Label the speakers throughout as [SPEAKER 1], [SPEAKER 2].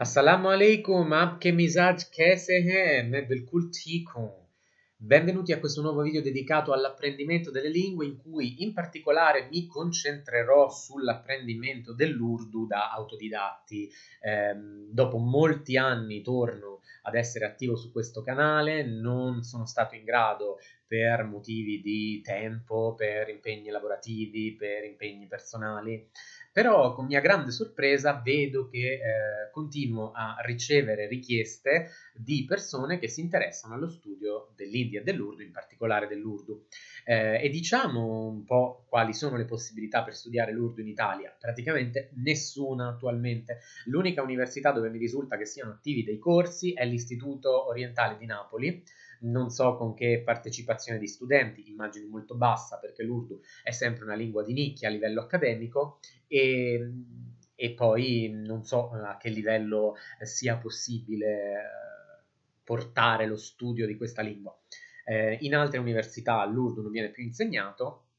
[SPEAKER 1] Assalamu alaikum, आपके मिजाज कैसे हैं? मैं बिल्कुल ठीक हूँ. Benvenuti a questo nuovo video dedicato all'apprendimento delle lingue in cui in particolare mi concentrerò sull'apprendimento dell'Urdu da autodidatti. Dopo molti anni torno ad essere attivo su questo canale, non sono stato in grado per motivi di tempo, per impegni lavorativi, per impegni personali. Però con mia grande sorpresa vedo che continuo a ricevere richieste di persone che si interessano allo studio dell'India e dell'Urdu, in particolare dell'Urdu. E diciamo un po' quali sono le possibilità per studiare l'Urdu in Italia. Praticamente nessuna attualmente. L'unica università dove mi risulta che siano attivi dei corsi è l'Istituto Orientale di Napoli. Non so con che partecipazione di studenti, immagino molto bassa perché l'Urdu è sempre una lingua di nicchia a livello accademico e poi non so a che livello sia possibile portare lo studio di questa lingua. In altre università l'Urdu non viene più insegnato,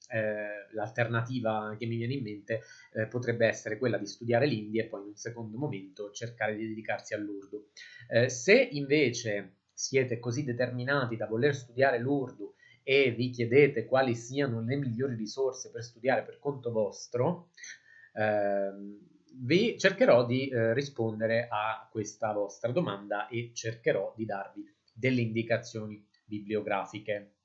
[SPEAKER 1] l'alternativa che mi viene in mente potrebbe essere quella di studiare l'Indi e poi in un secondo momento cercare di dedicarsi all'Urdu. Se invece siete così determinati da voler studiare l'Urdu e vi chiedete quali siano le migliori risorse per studiare per conto vostro, vi cercherò di rispondere a questa vostra domanda e cercherò di darvi delle indicazioni bibliografiche.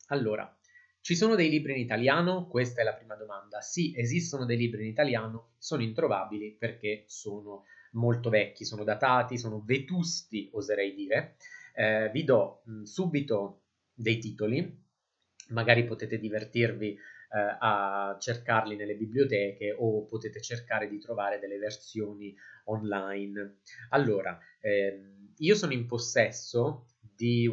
[SPEAKER 1] Allora, ci sono dei libri in italiano? Questa è la prima domanda. Sì, esistono dei libri in italiano, sono introvabili perché sono molto vecchi, sono datati, sono vetusti, oserei dire. Vi do subito dei titoli, magari potete divertirvi a cercarli nelle biblioteche o potete cercare di trovare delle versioni online. Allora, io sono in possesso di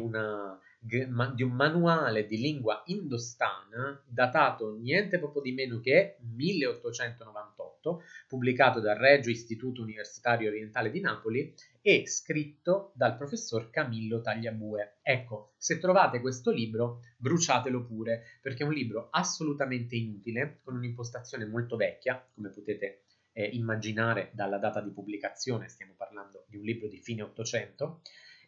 [SPEAKER 1] di un manuale di lingua indostana datato niente proprio di meno che 1898, pubblicato dal Regio Istituto Universitario Orientale di Napoli e scritto dal professor Camillo Tagliabue. Ecco, se trovate questo libro, bruciatelo pure, perché è un libro assolutamente inutile, con un'impostazione molto vecchia, come potete immaginare dalla data di pubblicazione, stiamo parlando di un libro di fine 800,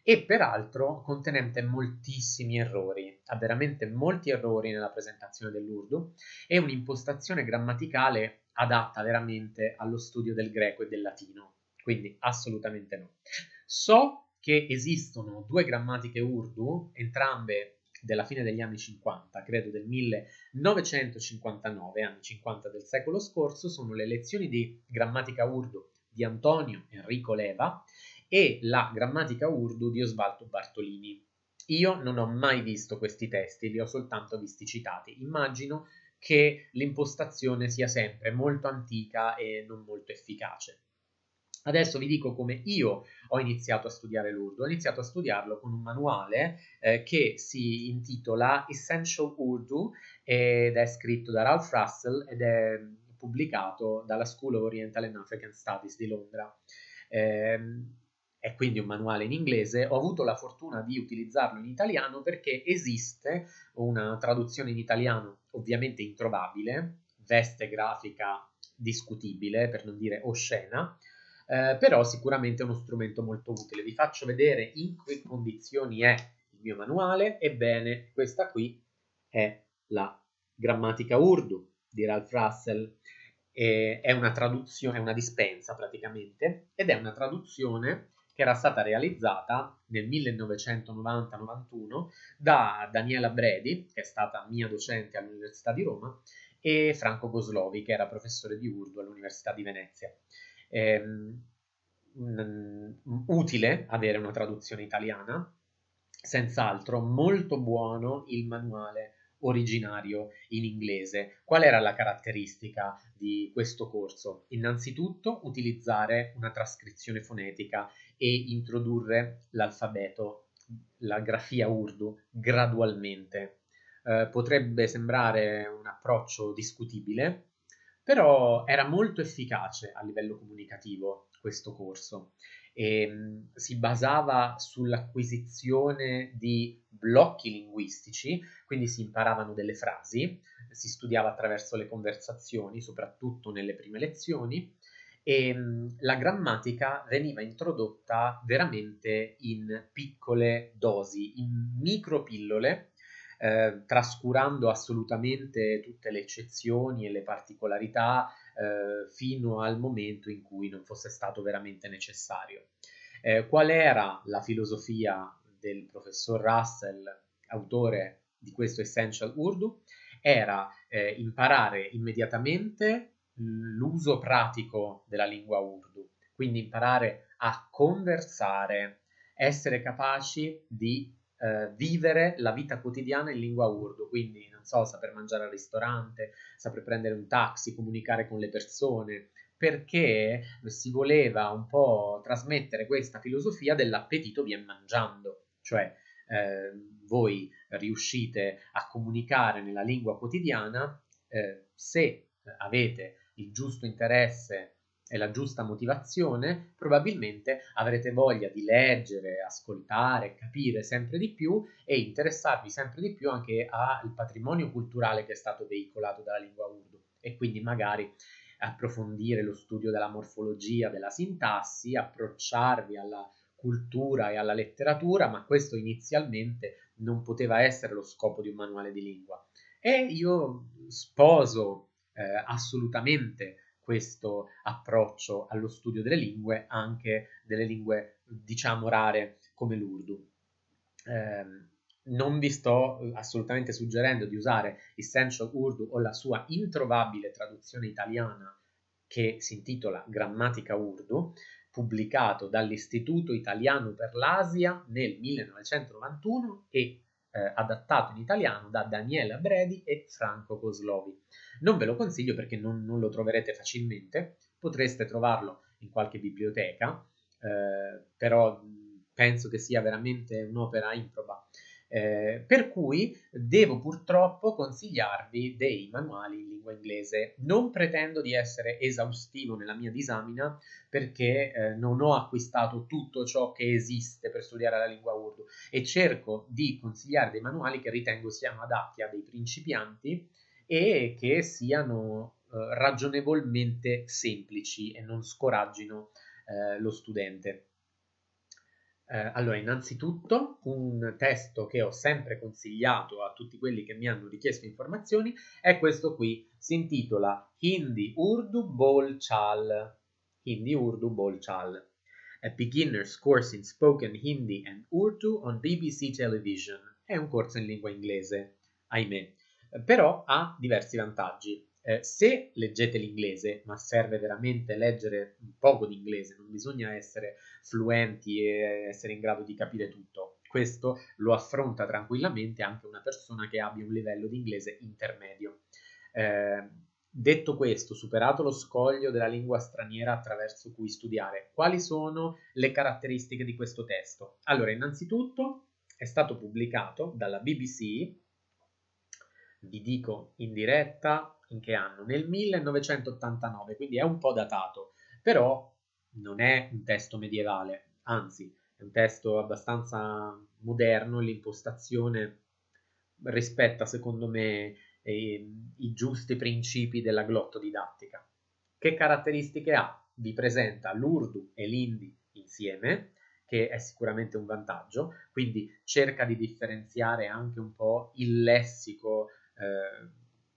[SPEAKER 1] e peraltro contenente moltissimi errori, ha veramente molti errori nella presentazione dell'Urdu e un'impostazione grammaticale adatta veramente allo studio del greco e del latino, quindi assolutamente no. So che esistono due grammatiche Urdu, entrambe della fine degli anni 50, credo del 1959, anni 50 del secolo scorso, sono le lezioni di grammatica Urdu di Antonio Enrico Leva e la grammatica Urdu di Osvaldo Bartolini. Io non ho mai visto questi testi, li ho soltanto visti citati. Immagino che l'impostazione sia sempre molto antica e non molto efficace. Adesso vi dico come io ho iniziato a studiare l'Urdu. Ho iniziato a studiarlo con un manuale che si intitola Essential Urdu ed è scritto da Ralph Russell ed è pubblicato dalla School of Oriental and African Studies di Londra. È quindi un manuale in inglese. Ho avuto la fortuna di utilizzarlo in italiano perché esiste una traduzione in italiano ovviamente introvabile, veste grafica discutibile, per non dire oscena, però sicuramente è uno strumento molto utile. Vi faccio vedere in che condizioni è il mio manuale. Ebbene, questa qui è la grammatica Urdu di Ralph Russell. È una traduzione, è una dispensa praticamente, ed è una traduzione che era stata realizzata nel 1990-91 da Daniela Bredi, che è stata mia docente all'Università di Roma, e Franco Goslovi, che era professore di Urdu all'Università di Venezia. Utile avere una traduzione italiana, senz'altro molto buono il manuale originario in inglese. Qual era la caratteristica di questo corso? Innanzitutto utilizzare una trascrizione fonetica e introdurre l'alfabeto, la grafia Urdu gradualmente. Potrebbe sembrare un approccio discutibile, però era molto efficace a livello comunicativo questo corso e si basava sull'acquisizione di blocchi linguistici, quindi si imparavano delle frasi, si studiava attraverso le conversazioni, soprattutto nelle prime lezioni, la grammatica veniva introdotta veramente in piccole dosi, in micropillole, trascurando assolutamente tutte le eccezioni e le particolarità, fino al momento in cui non fosse stato veramente necessario. Qual era la filosofia del professor Russell, autore di questo Essential Urdu? Era imparare immediatamente l'uso pratico della lingua Urdu, quindi imparare a conversare, essere capaci di vivere la vita quotidiana in lingua Urdu, quindi non so, saper mangiare al ristorante, saper prendere un taxi, comunicare con le persone, perché si voleva un po' trasmettere questa filosofia dell'appetito vien mangiando, cioè voi riuscite a comunicare nella lingua quotidiana se avete il giusto interesse e la giusta motivazione, probabilmente avrete voglia di leggere, ascoltare, capire sempre di più e interessarvi sempre di più anche al patrimonio culturale che è stato veicolato dalla lingua Urdu e quindi magari approfondire lo studio della morfologia, della sintassi, approcciarvi alla cultura e alla letteratura, ma questo inizialmente non poteva essere lo scopo di un manuale di lingua. E io sposo assolutamente questo approccio allo studio delle lingue, anche delle lingue diciamo rare come l'Urdu. Non vi sto assolutamente suggerendo di usare Essential Urdu o la sua introvabile traduzione italiana che si intitola Grammatica Urdu, pubblicato dall'Istituto Italiano per l'Asia nel 1991 e adattato in italiano da Daniela Bredi e Franco Coslovi. Non ve lo consiglio perché non lo troverete facilmente, potreste trovarlo in qualche biblioteca, però penso che sia veramente un'opera improba. Per cui devo purtroppo consigliarvi dei manuali in lingua inglese. Non pretendo di essere esaustivo nella mia disamina perché non ho acquistato tutto ciò che esiste per studiare la lingua Urdu e cerco di consigliare dei manuali che ritengo siano adatti a dei principianti e che siano ragionevolmente semplici e non scoraggino lo studente. Allora, innanzitutto, un testo che ho sempre consigliato a tutti quelli che mi hanno richiesto informazioni è questo qui, si intitola Hindi Urdu Bol Chal. Hindi Urdu Bol Chal. A Beginner's Course in Spoken Hindi and Urdu on BBC Television. È un corso in lingua inglese, ahimè, però ha diversi vantaggi. Se leggete l'inglese, ma serve veramente leggere un poco di inglese, non bisogna essere fluenti e essere in grado di capire tutto. Questo lo affronta tranquillamente anche una persona che abbia un livello di inglese intermedio. Detto questo, superato lo scoglio della lingua straniera attraverso cui studiare, quali sono le caratteristiche di questo testo? Allora, innanzitutto è stato pubblicato dalla BBC, vi dico in diretta in che anno, nel 1989, quindi è un po' datato, però non è un testo medievale, anzi è un testo abbastanza moderno, l'impostazione rispetta secondo me i giusti principi della glottodidattica. Che caratteristiche ha? Vi presenta l'Urdu e l'Hindi insieme, che è sicuramente un vantaggio, quindi cerca di differenziare anche un po' il lessico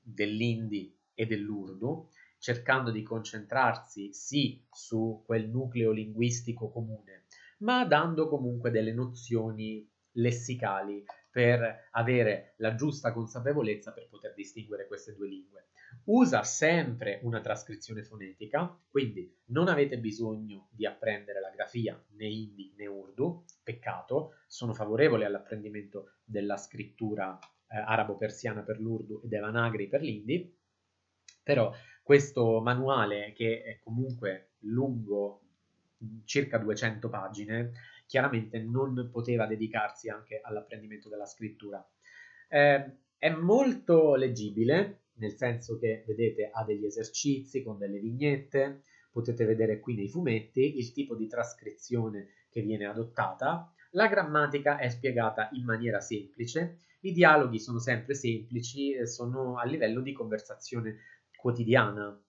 [SPEAKER 1] dell'Hindi e dell'Urdu, cercando di concentrarsi sì su quel nucleo linguistico comune, ma dando comunque delle nozioni lessicali per avere la giusta consapevolezza per poter distinguere queste due lingue. Usa sempre una trascrizione fonetica, quindi non avete bisogno di apprendere la grafia né Hindi né Urdu, peccato, sono favorevole all'apprendimento della scrittura arabo-persiana per l'Urdu e Devanagari per l'Hindi, però questo manuale, che è comunque lungo circa 200 pagine, chiaramente non poteva dedicarsi anche all'apprendimento della scrittura. È molto leggibile, nel senso che, vedete, ha degli esercizi con delle vignette, potete vedere qui nei fumetti il tipo di trascrizione che viene adottata, la grammatica è spiegata in maniera semplice, i dialoghi sono sempre semplici, sono a livello di conversazione quotidiana.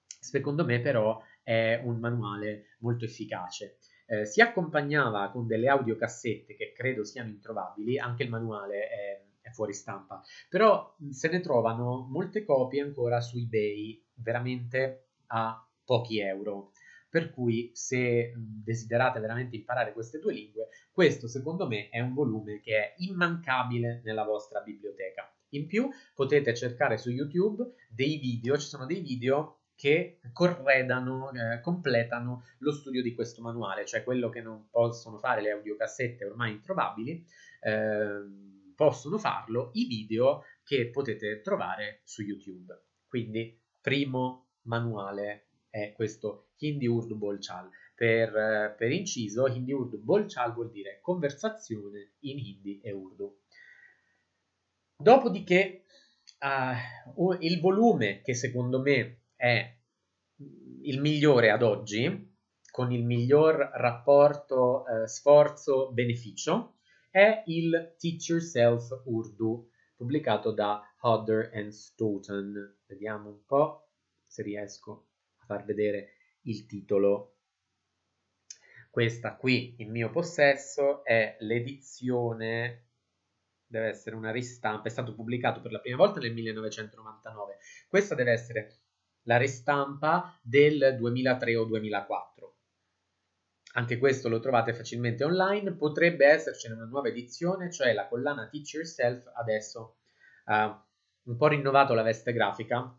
[SPEAKER 1] Secondo me però è un manuale molto efficace. Si accompagnava con delle audiocassette che credo siano introvabili, anche il manuale è fuori stampa, però se ne trovano molte copie ancora su eBay, veramente a pochi euro. Per cui se desiderate veramente imparare queste due lingue, questo secondo me è un volume che è immancabile nella vostra biblioteca. In più potete cercare su YouTube dei video, ci sono dei video che corredano, completano lo studio di questo manuale, cioè quello che non possono fare le audiocassette ormai introvabili, possono farlo i video che potete trovare su YouTube. Quindi, primo manuale è questo Hindi Urdu Bolchal. Per inciso, Hindi Urdu Bolchal vuol dire conversazione in Hindi e Urdu. Dopodiché, il volume che secondo me è il migliore ad oggi, con il miglior rapporto sforzo-beneficio, è il Teach Yourself Urdu, pubblicato da Hodder and Stoughton. Vediamo un po' se riesco a far vedere il titolo. Questa qui in mio possesso è l'edizione, deve essere una ristampa, è stato pubblicato per la prima volta nel 1999. Questa deve essere la ristampa del 2003 o 2004. Anche questo lo trovate facilmente online. Potrebbe essercene una nuova edizione, cioè la collana Teach Yourself adesso ha un po' rinnovato la veste grafica,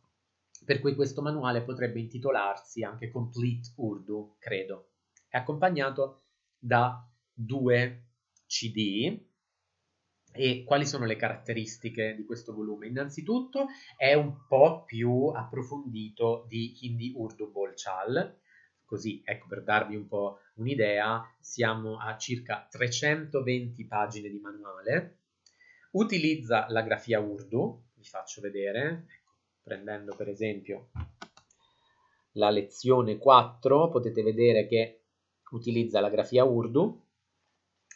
[SPEAKER 1] per cui questo manuale potrebbe intitolarsi anche Complete Urdu, credo. È accompagnato da 2 CD. E quali sono le caratteristiche di questo volume? Innanzitutto è un po' più approfondito di Hindi Urdu Bolchal, così ecco, per darvi un po' un'idea, siamo a circa 320 pagine di manuale. Utilizza la grafia Urdu, vi faccio vedere, ecco, prendendo per esempio la lezione 4, potete vedere che utilizza la grafia Urdu.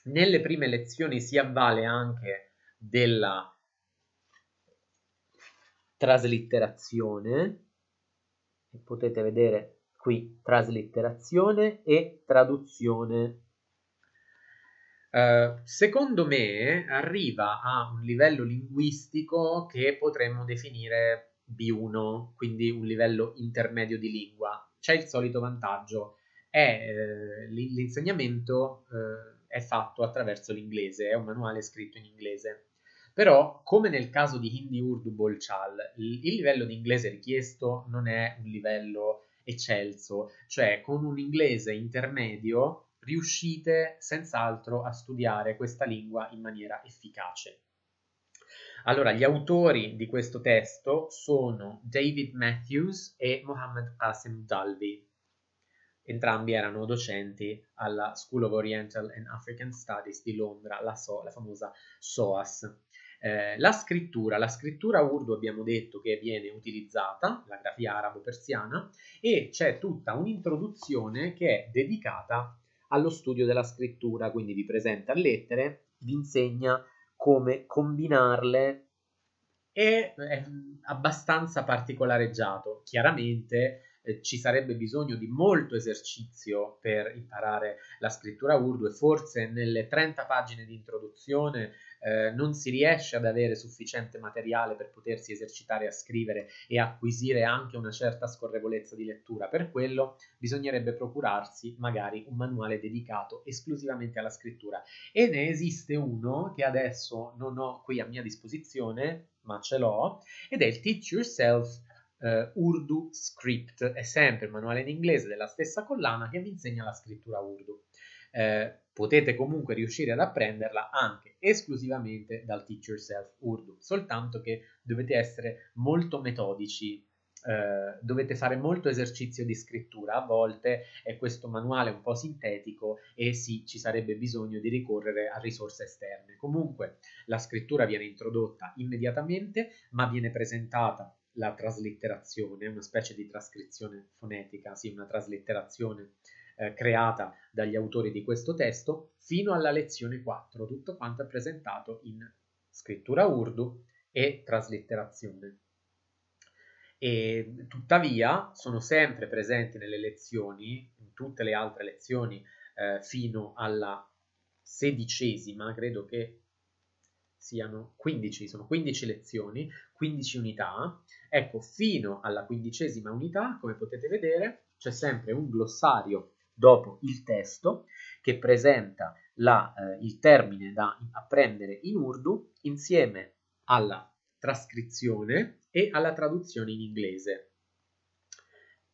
[SPEAKER 1] Nelle prime lezioni si avvale anche della traslitterazione, e potete vedere qui traslitterazione e traduzione. Secondo me arriva a un livello linguistico che potremmo definire B1, quindi un livello intermedio di lingua. C'è il solito vantaggio, l'insegnamento è fatto attraverso l'inglese, è un manuale scritto in inglese. Però, come nel caso di Hindi Urdu Bolchal, il livello di inglese richiesto non è un livello eccelso, cioè con un inglese intermedio riuscite senz'altro a studiare questa lingua in maniera efficace. Allora, gli autori di questo testo sono David Matthews e Mohammed Qasim Dalvi. Entrambi erano docenti alla School of Oriental and African Studies di Londra, la famosa SOAS. La scrittura Urdu abbiamo detto che viene utilizzata, la grafia arabo-persiana, e c'è tutta un'introduzione che è dedicata allo studio della scrittura, quindi vi presenta lettere, vi insegna come combinarle e è abbastanza particolareggiato. Chiaramente ci sarebbe bisogno di molto esercizio per imparare la scrittura Urdu e forse nelle 30 pagine di introduzione non si riesce ad avere sufficiente materiale per potersi esercitare a scrivere e acquisire anche una certa scorrevolezza di lettura. Per quello bisognerebbe procurarsi magari un manuale dedicato esclusivamente alla scrittura, e ne esiste uno che adesso non ho qui a mia disposizione, ma ce l'ho, ed è il Teach Yourself Urdu Script. È sempre il manuale in inglese della stessa collana che vi insegna la scrittura Urdu. Potete comunque riuscire ad apprenderla anche esclusivamente dal Teach Yourself Urdu, soltanto che dovete essere molto metodici, dovete fare molto esercizio di scrittura. A volte è questo manuale un po' sintetico e sì, ci sarebbe bisogno di ricorrere a risorse esterne. Comunque la scrittura viene introdotta immediatamente, ma viene presentata la traslitterazione, una specie di trascrizione fonetica, sì, una traslitterazione creata dagli autori di questo testo, fino alla lezione 4. Tutto quanto è presentato in scrittura Urdu e traslitterazione. E tuttavia sono sempre presenti nelle lezioni, in tutte le altre lezioni, fino alla 16ª, credo che siano 15, sono 15 lezioni, 15 unità. Ecco, fino alla 15ª unità, come potete vedere, c'è sempre un glossario dopo il testo che presenta il termine da apprendere in Urdu insieme alla trascrizione e alla traduzione in inglese.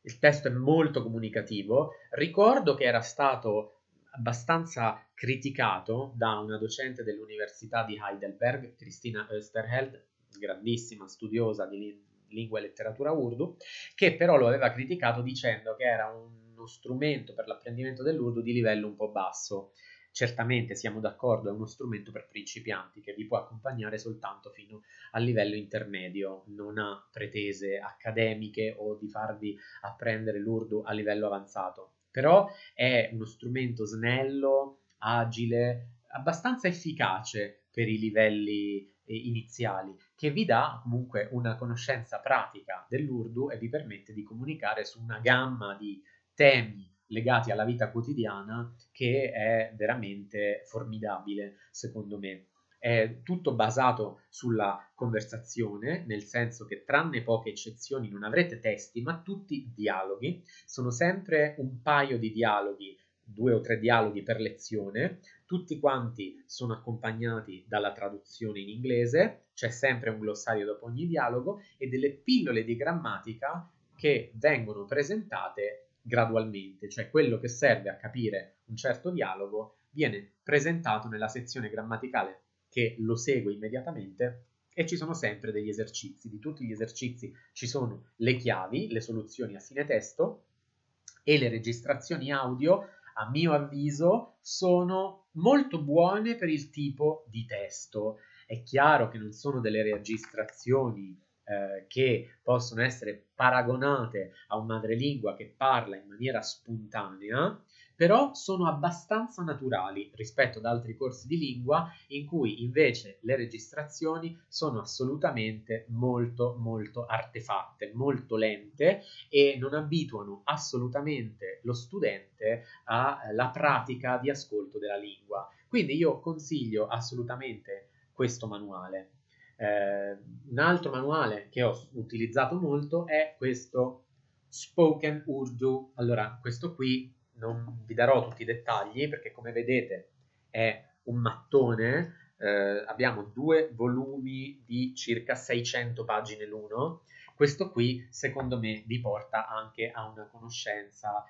[SPEAKER 1] Il testo è molto comunicativo. Ricordo che era stato abbastanza criticato da una docente dell'Università di Heidelberg, Christina Österheld, grandissima studiosa di lingua e letteratura urdu, che però lo aveva criticato dicendo che era uno strumento per l'apprendimento dell'urdu di livello un po' basso. Certamente siamo d'accordo, è uno strumento per principianti che vi può accompagnare soltanto fino al livello intermedio, non ha pretese accademiche o di farvi apprendere l'urdu a livello avanzato, però è uno strumento snello, agile, abbastanza efficace per i livelli iniziali, che vi dà comunque una conoscenza pratica dell'urdu e vi permette di comunicare su una gamma di temi legati alla vita quotidiana che è veramente formidabile, secondo me. È tutto basato sulla conversazione, nel senso che tranne poche eccezioni non avrete testi, ma tutti dialoghi. Sono sempre un paio di dialoghi, 2 o 3 dialoghi per lezione, tutti quanti sono accompagnati dalla traduzione in inglese, c'è sempre un glossario dopo ogni dialogo e delle pillole di grammatica che vengono presentate gradualmente, cioè quello che serve a capire un certo dialogo viene presentato nella sezione grammaticale che lo segue immediatamente e ci sono sempre degli esercizi. Di tutti gli esercizi ci sono le chiavi, le soluzioni a fine testo e le registrazioni audio, a mio avviso, sono molto buone per il tipo di testo. È chiaro che non sono delle registrazioni che possono essere paragonate a un madrelingua che parla in maniera spontanea, però sono abbastanza naturali rispetto ad altri corsi di lingua in cui invece le registrazioni sono assolutamente molto molto artefatte, molto lente e non abituano assolutamente lo studente alla pratica di ascolto della lingua. Quindi io consiglio assolutamente questo manuale. Un altro manuale che ho utilizzato molto è questo Spoken Urdu. Allora, questo qui non vi darò tutti i dettagli perché come vedete è un mattone, abbiamo 2 volumi di circa 600 pagine l'uno. Questo qui secondo me vi porta anche a una conoscenza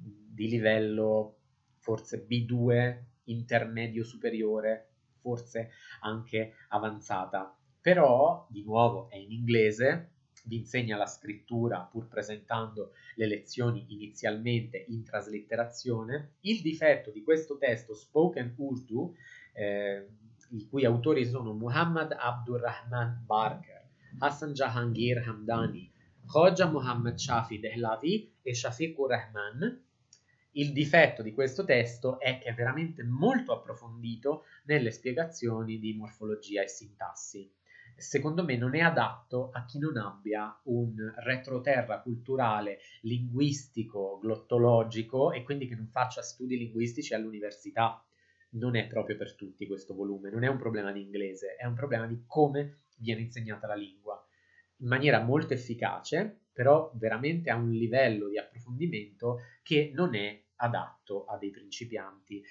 [SPEAKER 1] di livello forse B2, intermedio superiore, forse anche avanzata. Però, di nuovo, è in inglese, vi insegna la scrittura pur presentando le lezioni inizialmente in traslitterazione. Il difetto di questo testo Spoken Urdu, i cui autori sono Muhammad Abdurrahman Barker, Hassan Jahangir Hamdani, Khoja Muhammad Shafi Dehlavi e Shafiqur Rahman. Il difetto di questo testo è che è veramente molto approfondito nelle spiegazioni di morfologia e sintassi. Secondo me non è adatto a chi non abbia un retroterra culturale, linguistico, glottologico e quindi che non faccia studi linguistici all'università. Non è proprio per tutti questo volume, non è un problema di inglese, è un problema di come viene insegnata la lingua. In maniera molto efficace, però veramente a un livello di approfondimento che non è adatto a dei principianti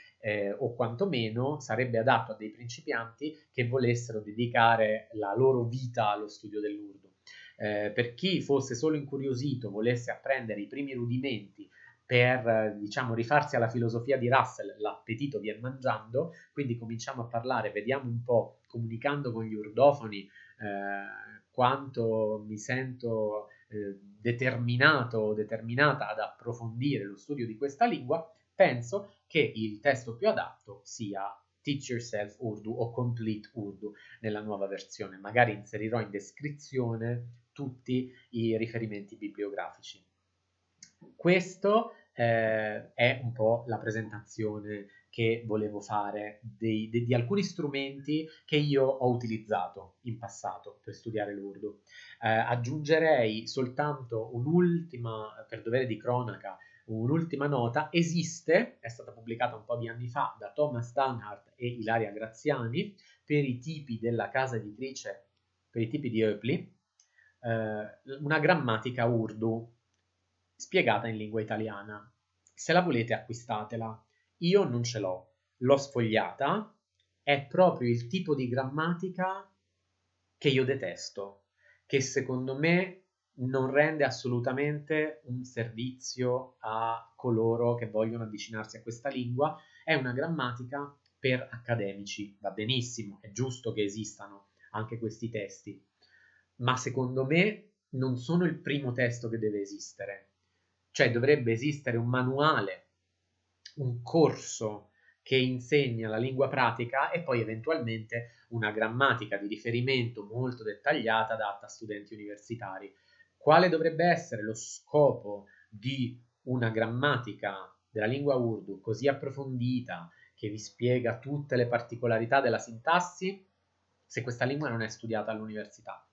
[SPEAKER 1] o quantomeno sarebbe adatto a dei principianti che volessero dedicare la loro vita allo studio dell'urdu. Per chi fosse solo incuriosito, volesse apprendere i primi rudimenti per diciamo rifarsi alla filosofia di Russell, l'appetito viene mangiando, quindi cominciamo a parlare, vediamo un po' comunicando con gli urdofoni quanto mi sento determinato o determinata ad approfondire lo studio di questa lingua, penso che il testo più adatto sia Teach Yourself Urdu o Complete Urdu nella nuova versione. Magari inserirò in descrizione tutti i riferimenti bibliografici. Questo è un po' la presentazione che volevo fare, di alcuni strumenti che io ho utilizzato in passato per studiare l'Urdu. Aggiungerei soltanto un'ultima, per dovere di cronaca, un'ultima nota: esiste, è stata pubblicata un po' di anni fa da Thomas Dunhart e Ilaria Graziani, per i tipi della casa editrice, per i tipi di Hoepli, una grammatica Urdu spiegata in lingua italiana. Se la volete acquistatela. Io non ce l'ho sfogliata, è proprio il tipo di grammatica che io detesto, che secondo me non rende assolutamente un servizio a coloro che vogliono avvicinarsi a questa lingua. È una grammatica per accademici, va benissimo, è giusto che esistano anche questi testi, ma secondo me non sono il primo testo che deve esistere. Cioè dovrebbe esistere un manuale, un corso che insegna la lingua pratica e poi eventualmente una grammatica di riferimento molto dettagliata adatta a studenti universitari. Quale dovrebbe essere lo scopo di una grammatica della lingua Urdu così approfondita, che vi spiega tutte le particolarità della sintassi, se questa lingua non è studiata all'università?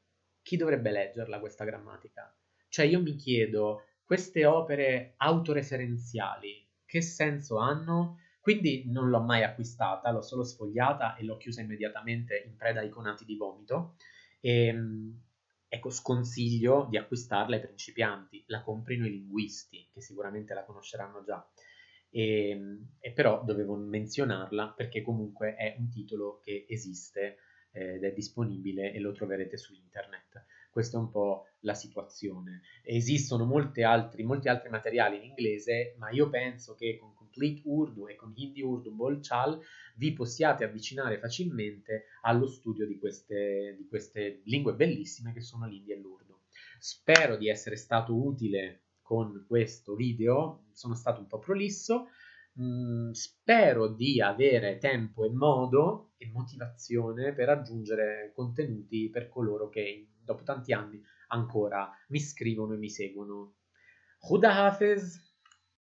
[SPEAKER 1] Chi dovrebbe leggerla questa grammatica? Cioè io mi chiedo, queste opere autoreferenziali che senso hanno? Quindi non l'ho mai acquistata, l'ho solo sfogliata e l'ho chiusa immediatamente in preda ai conati di vomito. E, ecco, sconsiglio di acquistarla ai principianti, la comprino i linguisti, che sicuramente la conosceranno già. E però dovevo menzionarla perché comunque è un titolo che esiste ed è disponibile e lo troverete su internet. Questa è un po' la situazione. Esistono molti altri materiali in inglese, ma io penso che con Complete Urdu e con Hindi Urdu Bolchal vi possiate avvicinare facilmente allo studio di queste lingue bellissime che sono l'Hindi e l'Urdu. Spero di essere stato utile con questo video, sono stato un po' prolisso. Spero di avere tempo e modo e motivazione per aggiungere contenuti per coloro che dopo tanti anni ancora mi scrivono e mi seguono. Khuda Hafiz!